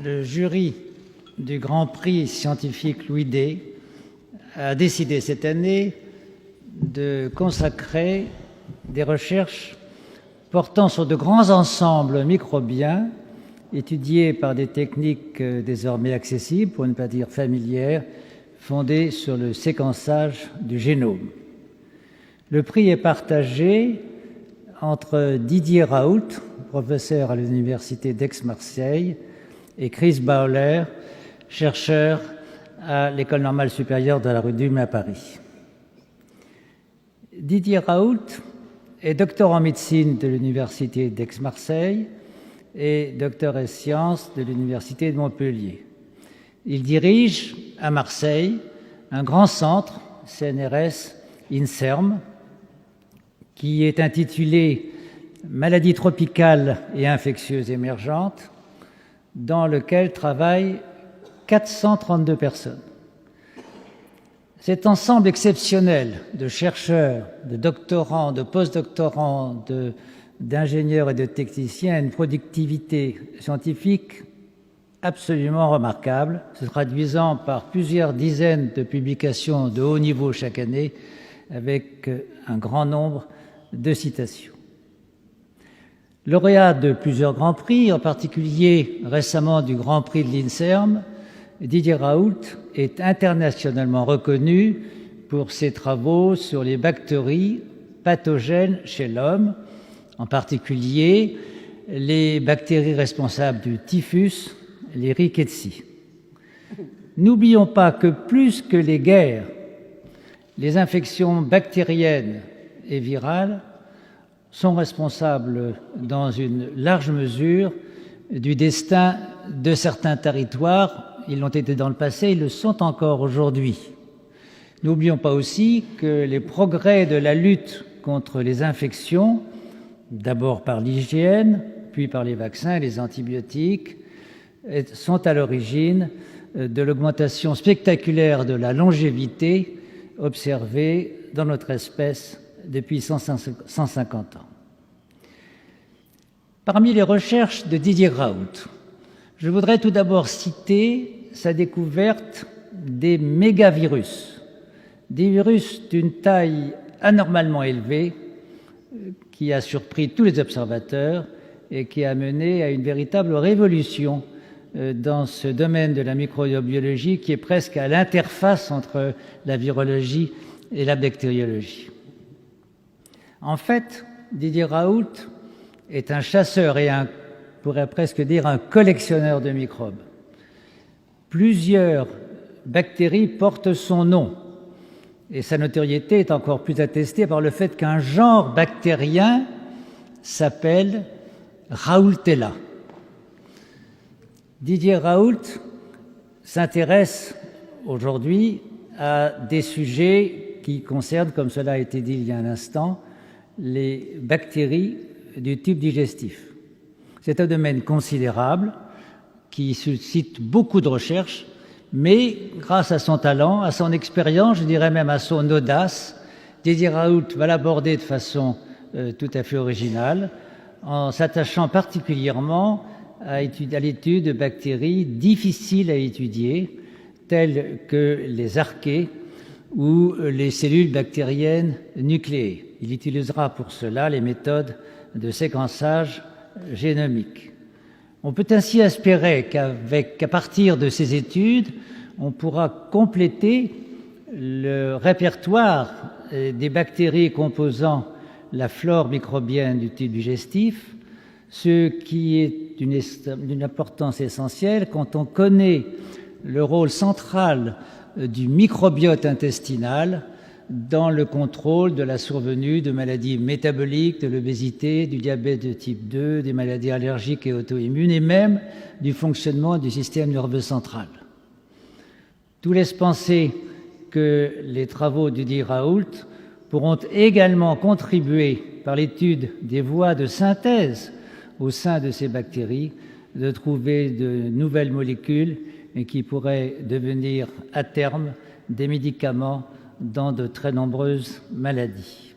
le jury du Grand Prix scientifique Louis Day a décidé cette année de consacrer des recherches portant sur de grands ensembles microbiens étudiés par des techniques désormais accessibles, pour ne pas dire familières, fondées sur le séquençage du génome. Le prix est partagé entre Didier Raoult, professeur à l'université d'Aix-Marseille, et Chris Bowler, chercheur à l'École normale supérieure de la rue d'Ulm à Paris. Didier Raoult est docteur en médecine de l'université d'Aix-Marseille et docteur en sciences de l'université de Montpellier. Il dirige à Marseille un grand centre, CNRS INSERM, qui est intitulé « Maladies tropicales et infectieuses émergentes », dans lequel travaillent 432 personnes. Cet ensemble exceptionnel de chercheurs, de doctorants, de postdoctorants, d'ingénieurs et de techniciens a une productivité scientifique absolument remarquable, se traduisant par plusieurs dizaines de publications de haut niveau chaque année, avec un grand nombre de citations. Lauréat de plusieurs grands prix, en particulier récemment du Grand Prix de l'INSERM, Didier Raoult est internationalement reconnu pour ses travaux sur les bactéries pathogènes chez l'homme, en particulier les bactéries responsables du typhus, les rickettsia. N'oublions pas que plus que les guerres, les infections bactériennes et virales sont responsables dans une large mesure du destin de certains territoires. Ils l'ont été dans le passé, ils le sont encore aujourd'hui. N'oublions pas aussi que les progrès de la lutte contre les infections, d'abord par l'hygiène, puis par les vaccins et les antibiotiques, sont à l'origine de l'augmentation spectaculaire de la longévité observée dans notre espèce depuis 150 ans. Parmi les recherches de Didier Raoult, je voudrais tout d'abord citer sa découverte des mégavirus, des virus d'une taille anormalement élevée qui a surpris tous les observateurs et qui a mené à une véritable révolution dans ce domaine de la microbiologie qui est presque à l'interface entre la virologie et la bactériologie. En fait, Didier Raoult est un chasseur et on pourrait presque dire un collectionneur de microbes. Plusieurs bactéries portent son nom et sa notoriété est encore plus attestée par le fait qu'un genre bactérien s'appelle Raoultella. Didier Raoult s'intéresse aujourd'hui à des sujets qui concernent, comme cela a été dit il y a un instant, les bactéries du tube digestif. C'est un domaine considérable qui suscite beaucoup de recherches, mais grâce à son talent, à son expérience, je dirais même à son audace, Didier Raoult va l'aborder de façon tout à fait originale, en s'attachant particulièrement à l'étude de bactéries difficiles à étudier, telles que les archées ou les cellules bactériennes nucléées. Il utilisera pour cela les méthodes de séquençage génomique. On peut ainsi espérer qu'à partir de ces études, on pourra compléter le répertoire des bactéries composant la flore microbienne du tube digestif, ce qui est d'une importance essentielle quand on connaît le rôle central du microbiote intestinal dans le contrôle de la survenue de maladies métaboliques, de l'obésité, du diabète de type 2, des maladies allergiques et auto-immunes, et même du fonctionnement du système nerveux central. Tout laisse penser que les travaux de Didier Raoult pourront également contribuer, par l'étude des voies de synthèse au sein de ces bactéries, de trouver de nouvelles molécules et qui pourraient devenir à terme des médicaments dans de très nombreuses maladies.